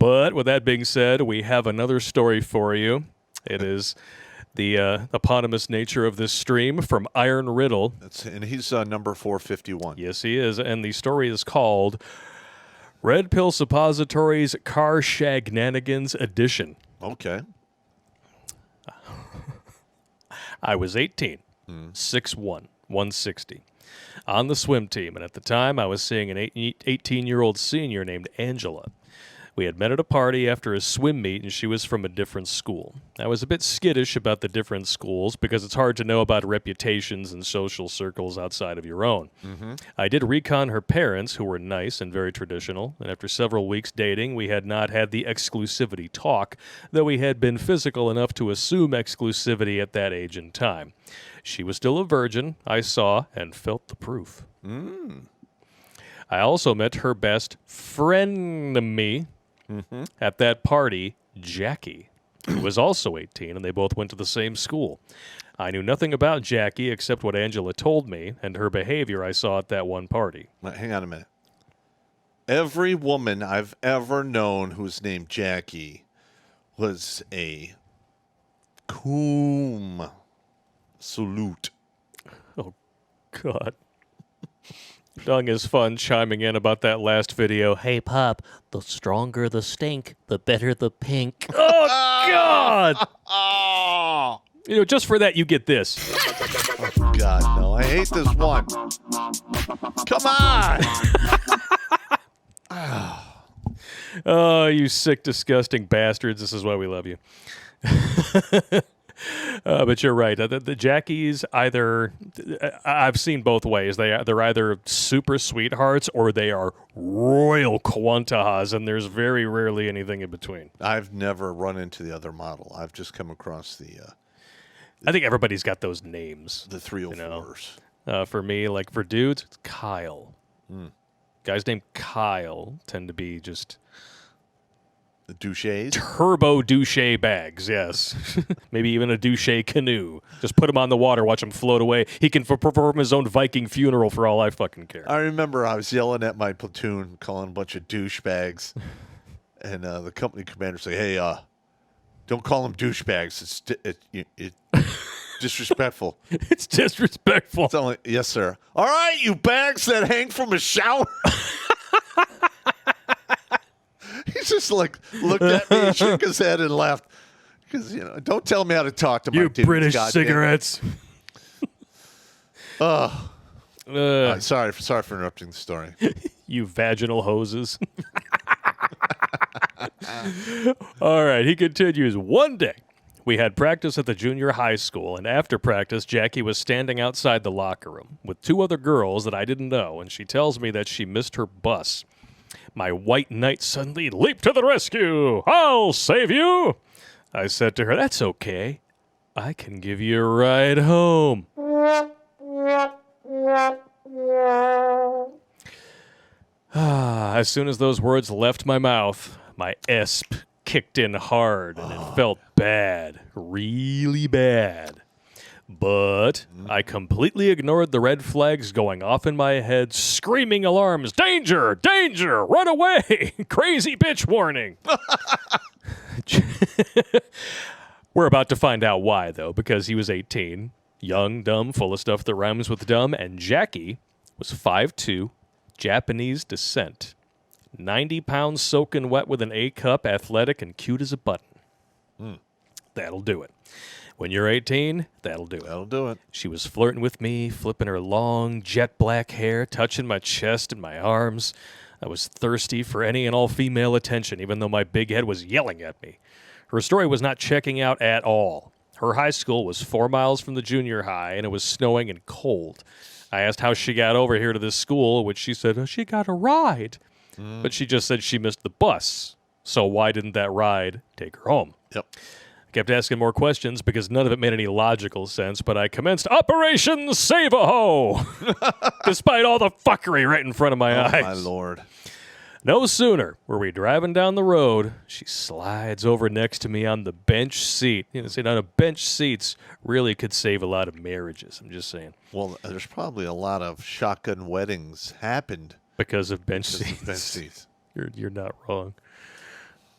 But with that being said, we have another story for you. It is the eponymous nature of this stream from Iron Riddle. And he's number 451. Yes, he is. And the story is called Red Pill Suppositories Car Shagnanigans Edition. Okay. I was 18, 6'1", 160, on the swim team, and at the time I was seeing an 18-year-old senior named Angela. We had met at a party after a swim meet, and she was from a different school. I was a bit skittish about the different schools because it's hard to know about reputations and social circles outside of your own. I did recon her parents, who were nice and very traditional, and after several weeks dating, we had not had the exclusivity talk, though we had been physical enough to assume exclusivity at that age and time. She was still a virgin. I saw and felt the proof. I also met her best friend-me at that party, Jackie, who was also 18, and they both went to the same school. I knew nothing about Jackie except what Angela told me and her behavior I saw at that one party. Hang on a minute. Every woman I've ever known who's named Jackie was a cum salute. Oh, God. Dung is fun chiming in about that last video. Hey, Pop, the stronger the stink, the better the pink. Oh, God! Oh, You know, just for that, you get this. God, no. I hate this one. Come on. Oh, you sick, disgusting bastards. This is why we love you. But you're right. The Jackies either I've seen both ways. They're either super sweethearts or they are royal Quantahas, and there's very rarely anything in between. I've never run into the other model. I've just come across I think everybody's got those names. the 304s. For me, like for dudes, it's Kyle. Guys named Kyle tend to be just The douches. turbo douche bags, yes. Maybe even a douche canoe. Just put him on the water, watch him float away. He can perform his own Viking funeral for all I fucking care. I remember I was yelling at my platoon, calling a bunch of douchebags, and the company commander said, "Hey, don't call them douchebags. It's disrespectful." It's disrespectful. It's only, yes, sir. All right, you bags that hang from a shower. He just like looked at me, shook his head, and laughed. Because don't tell me how to talk to my You dudes, British goddamn. cigarettes. Sorry for interrupting the story. You vaginal hoses. All right, he continues. One day, we had practice at the junior high school, and after practice, Jackie was standing outside the locker room with two other girls that I didn't know, and she tells me that she missed her bus. My white knight suddenly leaped to the rescue. I'll save you. I said to her, that's okay. I can give you a ride home. As soon as those words left my mouth, my esp kicked in hard, and it felt bad, really bad. But I completely ignored the red flags going off in my head, screaming alarms, danger, danger, run away, crazy bitch warning. We're about to find out why, though, because he was 18, young, dumb, full of stuff that rhymes with dumb, and Jackie was 5'2", Japanese descent, 90 pounds soaking wet with an A cup, athletic, and cute as a button. That'll do it. When you're 18, that'll do it. That'll do it. She was flirting with me, flipping her long, jet black hair, touching my chest and my arms. I was thirsty for any and all female attention, even though my big head was yelling at me. Her story was not checking out at all. Her high school was 4 miles from the junior high, and it was snowing and cold. I asked how she got over here to this school, which she said, she got a ride. But she just said she missed the bus. So why didn't that ride take her home? Yep. Kept asking more questions because none of it made any logical sense, but I commenced Operation Save-A-Ho, despite all the fuckery right in front of my eyes. My Lord. No sooner were we driving down the road, she slides over next to me on the bench seat. Sitting on a bench seats really could save a lot of marriages, I'm just saying. Well, there's probably a lot of shotgun weddings happened Because of bench because seats. of bench seats. You're not wrong.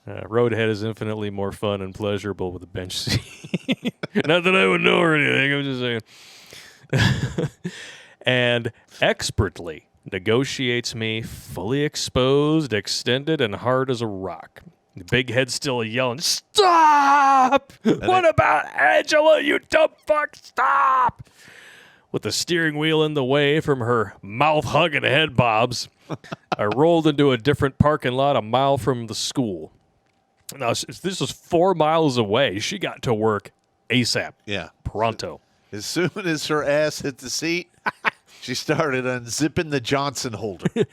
Roadhead is infinitely more fun and pleasurable with a bench seat. Not that I would know or anything. I'm just saying. And expertly negotiates me fully exposed, extended, and hard as a rock. The big head still yelling, "Stop! What about Angela, you dumb fuck? Stop!" With the steering wheel in the way from her mouth-hugging head bobs, I rolled into a different parking lot a mile from the school. Now, this was 4 miles away. She got to work ASAP. Yeah. Pronto. As soon as her ass hit the seat, she started unzipping the Johnson holder.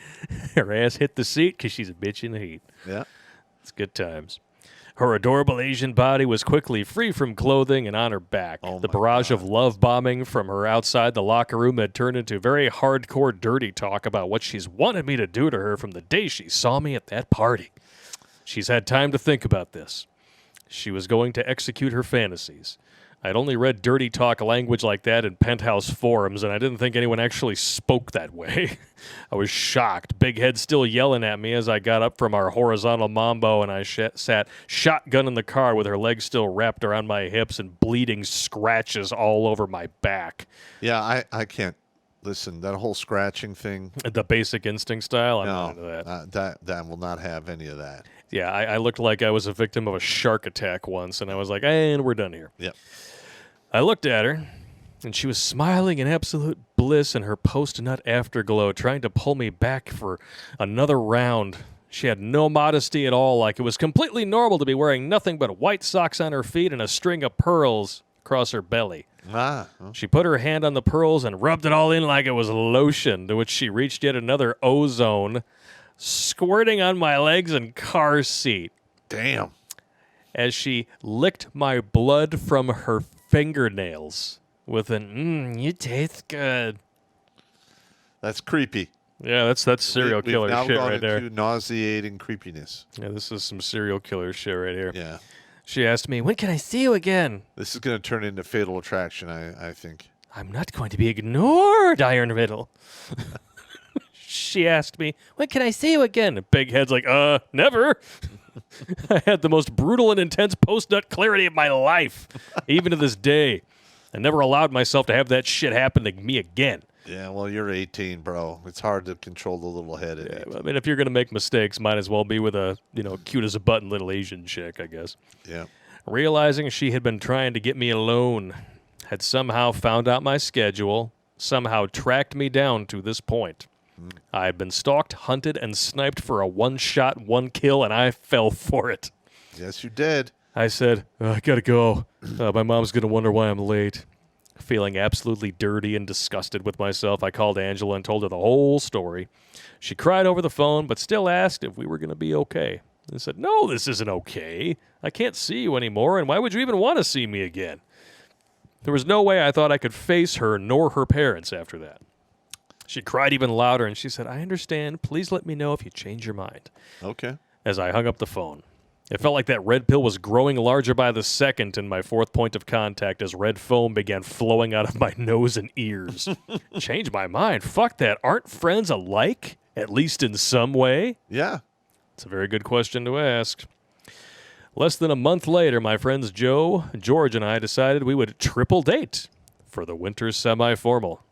Her ass hit the seat because she's a bitch in the heat. Yeah. It's good times. Her adorable Asian body was quickly free from clothing and on her back. Oh The my barrage God. of love bombing from her outside the locker room had turned into very hardcore dirty talk about what she's wanted me to do to her from the day she saw me at that party. She's had time to think about this. She was going to execute her fantasies. I'd only read dirty talk language like that in penthouse forums, and I didn't think anyone actually spoke that way. I was shocked. Big Head still yelling at me as I got up from our horizontal mambo, and I sat shotgun in the car with her legs still wrapped around my hips and bleeding scratches all over my back. Yeah, I can't. Listen, that whole scratching thing. The Basic Instinct style, I'm not into that. That will not have any of that. Yeah, I looked like I was a victim of a shark attack once, and I was like, and we're done here. Yep. I looked at her, and she was smiling in absolute bliss in her post-nut afterglow, trying to pull me back for another round. She had no modesty at all, like it was completely normal to be wearing nothing but white socks on her feet and a string of pearls across her belly. She put her hand on the pearls and rubbed it all in like it was lotion, to which she reached yet another ozone, squirting on my legs and car seat. Damn. As she licked my blood from her fingernails with an, you taste good. That's creepy. Yeah, that's serial killer We've now shit gone right there. into nauseating creepiness. Yeah, this is some serial killer shit right here. Yeah. She asked me, when can I see you again? This is going to turn into Fatal Attraction, I think. I'm not going to be ignored, Iron Riddle. She asked me, when can I see you again? And Big Head's like, never. I had the most brutal and intense post-nut clarity of my life, even to this day. I never allowed myself to have that shit happen to me again. Yeah, well, you're 18, bro. It's hard to control the little head. Yeah, I mean, if you're going to make mistakes, might as well be with a, cute as a button little Asian chick, I guess. Yeah. Realizing she had been trying to get me alone, had somehow found out my schedule, somehow tracked me down to this point. I had been stalked, hunted, and sniped for a one-shot, one-kill, and I fell for it. Yes, you did. I said, I gotta go. My mom's gonna wonder why I'm late. Feeling absolutely dirty and disgusted with myself, I called Angela and told her the whole story. She cried over the phone, but still asked if we were gonna be okay. I said, no, this isn't okay. I can't see you anymore, and why would you even want to see me again? There was no way I thought I could face her nor her parents after that. She cried even louder, and she said, I understand. Please let me know if you change your mind. Okay. As I hung up the phone. It felt like that red pill was growing larger by the second in my fourth point of contact as red foam began flowing out of my nose and ears. Change my mind? Fuck that. Aren't friends alike? At least in some way? Yeah. It's a very good question to ask. Less than a month later, my friends Joe, George, and I decided we would triple date for the winter semi-formal.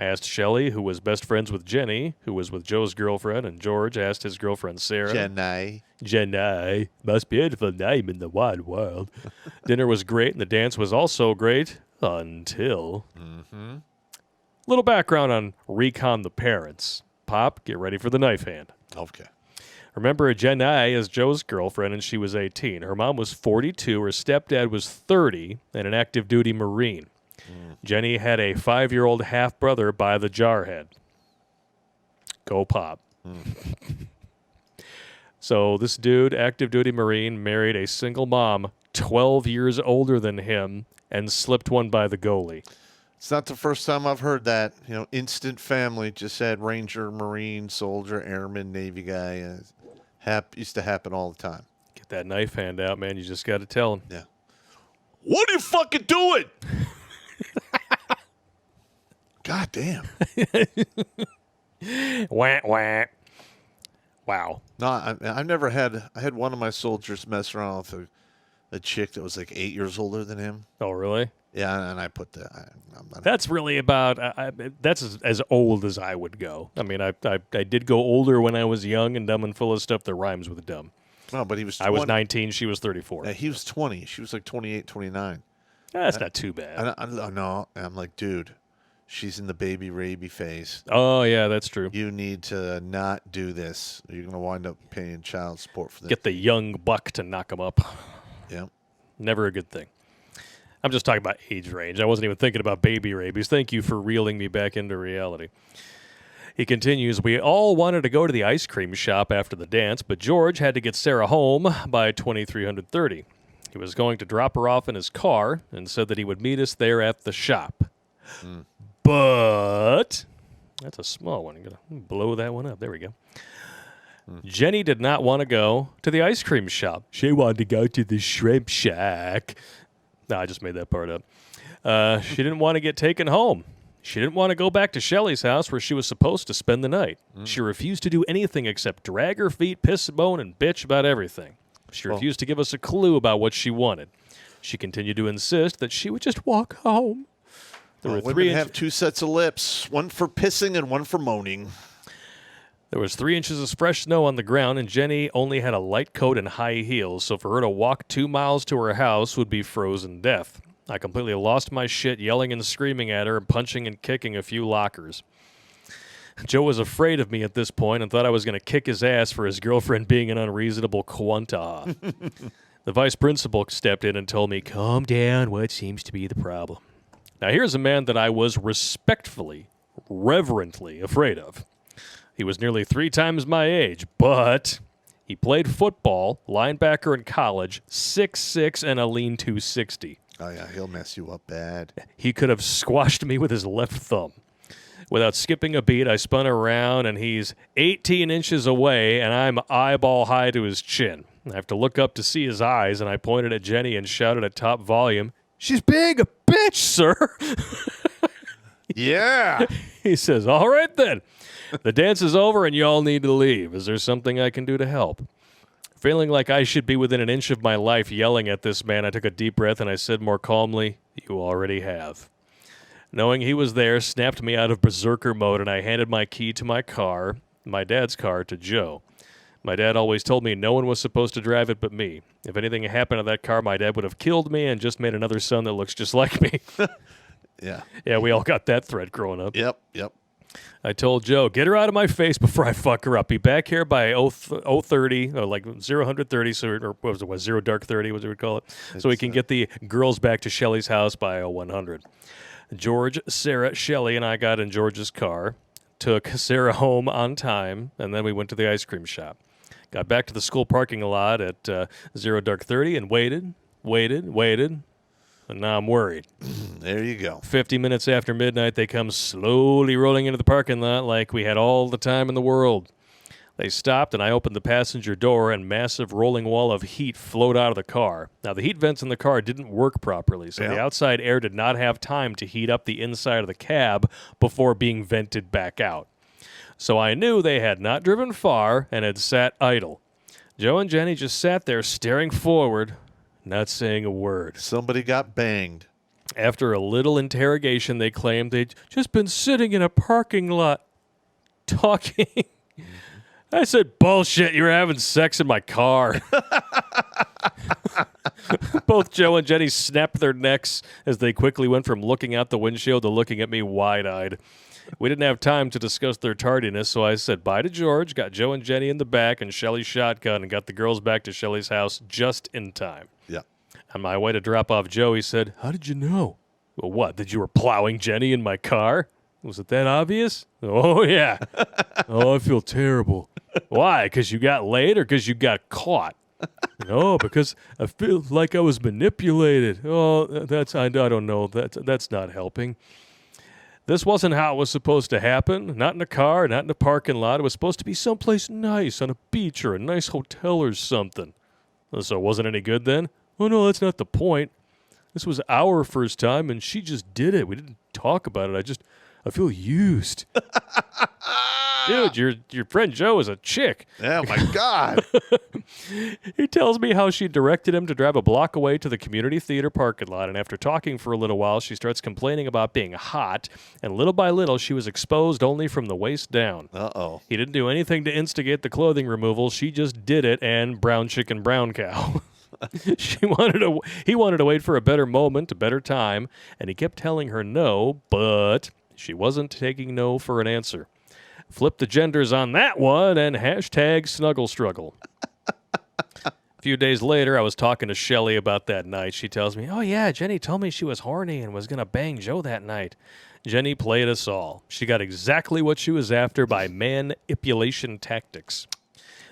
I asked Shelley, who was best friends with Jenny, who was with Joe's girlfriend, and George asked his girlfriend Sarah. Jenny. Most beautiful name in the wide world. Dinner was great, and the dance was also great until... Little background on Recon the parents. Pop, get ready for the knife hand. Okay. Remember, Jenny is Joe's girlfriend, and she was 18. Her mom was 42, her stepdad was 30, and an active-duty Marine. Jenny had a 5-year-old half-brother by the Jarhead. Go Pop. So this dude, active-duty Marine, married a single mom 12 years older than him and slipped one by the goalie. It's not the first time I've heard that. Instant family, just said Ranger, Marine, Soldier, Airman, Navy guy. Used to happen all the time. Get that knife hand out, man. You just got to tell him. Yeah. What are you fucking doing? God damn. Wah, wah. Wow. No, I've never had. I had one of my soldiers mess around with a chick that was like 8 years older than him. Oh, really? Yeah, and I put that. I'm not, That's really about. That's as old as I would go. I mean, I did go older when I was young and dumb and full of stuff that rhymes with dumb. no, but he was. 20, I was 19. She was 34. Yeah, he was 20. She was like 28, 29. That's not too bad. No, I'm like, dude, she's in the baby raby phase. Oh yeah, that's true. You need to not do this. You're gonna wind up paying child support for this. Get the young buck to knock him up. Yeah. Never a good thing. I'm just talking about age range. I wasn't even thinking about baby rabies. Thank you for reeling me back into reality. He continues, we all wanted to go to the ice cream shop after the dance, but George had to get Sarah home by 2330. He was going to drop her off in his car and said that he would meet us there at the shop. But that's a small one. I'm going to blow that one up. There we go. Jenny did not want to go to the ice cream shop. She wanted to go to the shrimp shack. No, I just made that part up. She didn't want to get taken home. She didn't want to go back to Shelley's house where she was supposed to spend the night. She refused to do anything except drag her feet, piss and moan, and bitch about everything. She refused to give us a clue about what she wanted. She continued to insist that she would just walk home. There were women have two sets of lips, one for pissing and one for moaning. There was 3 inches of fresh snow on the ground, and Jenny only had a light coat and high heels, so for her to walk 2 miles to her house would be frozen death. I completely lost my shit, yelling and screaming at her and punching and kicking a few lockers. Joe was afraid of me at this point and thought I was going to kick his ass for his girlfriend being an unreasonable quanta. The vice principal stepped in and told me, calm down, what seems to be the problem? Now here's a man that I was respectfully, reverently afraid of. He was nearly 3 times my age, but he played football, linebacker in college, 6'6", and a lean 260. Oh, yeah, he'll mess you up bad. He could have squashed me with his left thumb. Without skipping a beat, I spun around, and he's 18 inches away, and I'm eyeball high to his chin. I have to look up to see his eyes, and I pointed at Jenny and shouted at top volume, she's being a bitch, sir. Yeah. He says, all right then. The dance is over, and you all need to leave. Is there something I can do to help? Feeling like I should be within an inch of my life yelling at this man, I took a deep breath and I said more calmly, you already have. Knowing he was there snapped me out of berserker mode, and I handed my key to my car, my dad's car, to Joe. My dad always told me no one was supposed to drive it but me. If anything happened to that car, my dad would have killed me and just made another son that looks just like me. Yeah. Yeah, we all got that thread growing up. Yep. I told Joe, get her out of my face before I fuck her up. Be back here by 030, or like 0:30, so, or what was it, 0 dark 30, what we would call it, so we can get the girls back to Shelley's house by 100. George, Sarah, Shelley, and I got in George's car, took Sarah home on time, and then we went to the ice cream shop. Got back to the school parking lot at 0 dark 30 and waited, and now I'm worried. There you go. 50 minutes after midnight, they come slowly rolling into the parking lot like we had all the time in the world. They stopped, and I opened the passenger door, and massive rolling wall of heat flowed out of the car. Now, the heat vents in the car didn't work properly, so the outside air did not have time to heat up the inside of the cab before being vented back out. So I knew they had not driven far and had sat idle. Joe and Jenny just sat there staring forward, not saying a word. Somebody got banged. After a little interrogation, they claimed they'd just been sitting in a parking lot talking. I said, bullshit, you were having sex in my car. Both Joe and Jenny snapped their necks as they quickly went from looking out the windshield to looking at me wide-eyed. We didn't have time to discuss their tardiness, so I said bye to George, got Joe and Jenny in the back and Shelley's shotgun, and got the girls back to Shelley's house just in time. Yeah. On my way to drop off Joe, he said, how did you know? Well, what, that you were plowing Jenny in my car? Was it that obvious? Oh, yeah. Oh, I feel terrible. Why? Because you got laid or because you got caught? No, because I feel like I was manipulated. Oh, I don't know. That's not helping. This wasn't how it was supposed to happen. Not in a car, not in a parking lot. It was supposed to be someplace nice, on a beach or a nice hotel or something. So it wasn't any good then? Oh, no, that's not the point. This was our first time, and she just did it. We didn't talk about it. I I feel used. Dude, your friend Joe is a chick. Oh, my God. He tells me how she directed him to drive a block away to the community theater parking lot, and after talking for a little while, she starts complaining about being hot, and little by little, she was exposed only from the waist down. Uh-oh. He didn't do anything to instigate the clothing removal. She just did it, and brown chicken, brown cow. He wanted to wait for a better moment, a better time, and he kept telling her no, but she wasn't taking no for an answer. Flip the genders on that one and hashtag snuggle struggle. A few days later, I was talking to Shelly about that night. She tells me, oh yeah, Jenny told me she was horny and was going to bang Joe that night. Jenny played us all. She got exactly what she was after by manipulation tactics.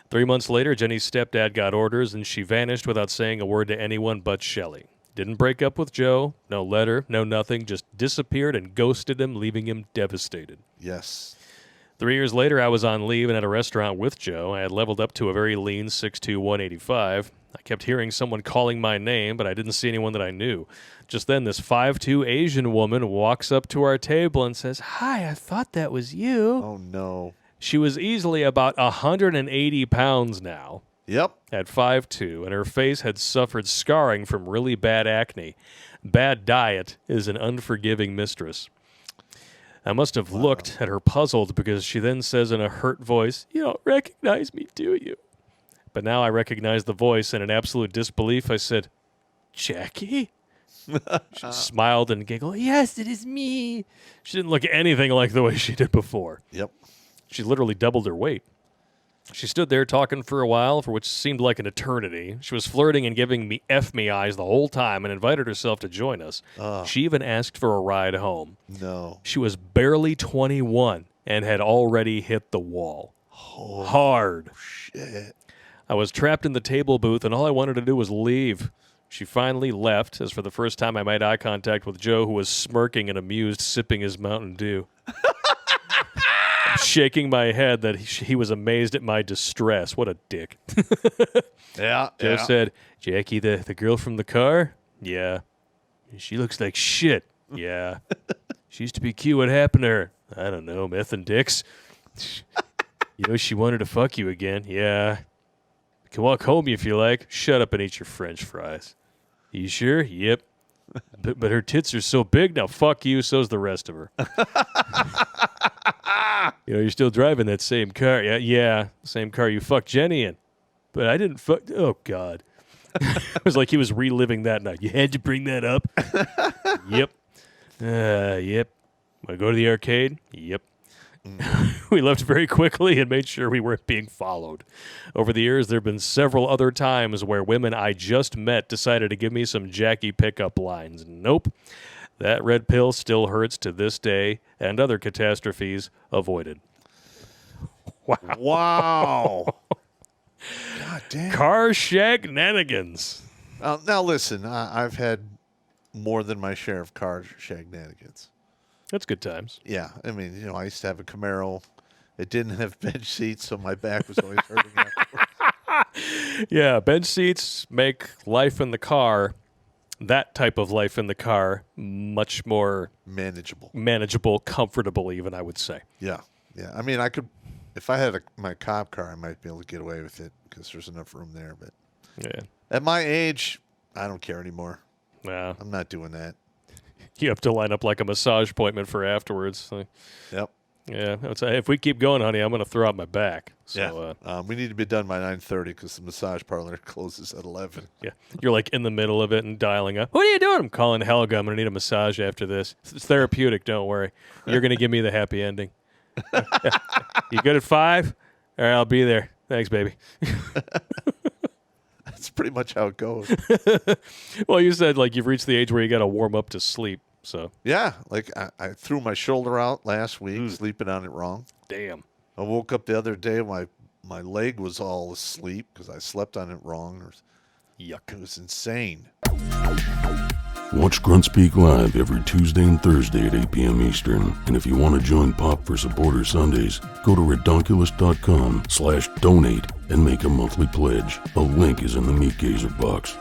3 months later, Jenny's stepdad got orders and she vanished without saying a word to anyone but Shelly. Didn't break up with Joe, no letter, no nothing, just disappeared and ghosted him, leaving him devastated. Yes. 3 years later, I was on leave and at a restaurant with Joe. I had leveled up to a very lean 6'2", 185. I kept hearing someone calling my name, but I didn't see anyone that I knew. Just then, this 5'2" Asian woman walks up to our table and says, "Hi, I thought that was you." Oh, no. She was easily about 180 pounds now, Yep. at 5'2", and her face had suffered scarring from really bad acne. Bad diet is an unforgiving mistress. I must have looked at her puzzled because she then says in a hurt voice, "You don't recognize me, do you?" But now I recognize the voice, and in absolute disbelief I said, "Jackie?" She smiled and giggled, "Yes, it is me." She didn't look anything like the way she did before. Yep. She literally doubled her weight. She stood there talking for a while, for which seemed like an eternity. She was flirting and giving me F-me eyes the whole time and invited herself to join us. She even asked for a ride home. No. She was barely 21 and had already hit the wall. Hard. Shit. I was trapped in the table booth, and all I wanted to do was leave. She finally left, as for the first time I made eye contact with Joe, who was smirking and amused, sipping his Mountain Dew. Shaking my head that he was amazed at my distress. What a dick. Yeah. Joe said, "Jackie, the girl from the car? Yeah. She looks like shit. Yeah. She used to be cute. What happened to her? I don't know, meth and dicks. You know, she wanted to fuck you again. Yeah. You can walk home if you like. Shut up and eat your French fries." You sure? Yep. But her tits are so big now. Fuck you. So's the rest of her. You know, you're still driving that same car. Yeah, same car you fucked Jenny in. But I didn't fuck. Oh, God. It was like he was reliving that night. You had to bring that up? Yep. Yep. Want to go to the arcade? Yep. We left very quickly and made sure we weren't being followed. Over the years, there have been several other times where women I just met decided to give me some Jackie pickup lines. Nope. That red pill still hurts to this day, and other catastrophes avoided. Wow. Wow. God damn. Car shagnanigans. Now listen, I've had more than my share of car shagnanigans. That's good times. Yeah, I mean, I used to have a Camaro. It didn't have bench seats, so my back was always hurting afterwards. Yeah, bench seats make life in the car, that type of life in the car, much more Manageable. comfortable even, I would say. Yeah. I mean, I could, if I had my cop car, I might be able to get away with it because there's enough room there. But Yeah. at my age, I don't care anymore. Yeah. I'm not doing that. You have to line up like a massage appointment for afterwards. Like, Yep. yeah. I would say, if we keep going, honey, I'm going to throw out my back. So, We need to be done by 9:30 because the massage parlor closes at 11. yeah. You're like in the middle of it and dialing up. What are you doing? I'm calling Helga. I'm going to need a massage after this. It's therapeutic. Don't worry. You're going to give me the happy ending. You good at 5? All right, I'll be there. Thanks, baby. That's pretty much how it goes. Well, you said like you've reached the age where you got to warm up to sleep. So, Yeah, like I threw my shoulder out last week, sleeping on it wrong. damn. I woke up the other day, my leg was all asleep because I slept on it wrong. Yuck. It was insane. Watch Grunt Speak live every Tuesday and Thursday at 8 p.m. Eastern. And if you want to join Pop for Supporter Sundays, go to redonkulous.com/donate and make a monthly pledge. A link is in the Meat Gazer box.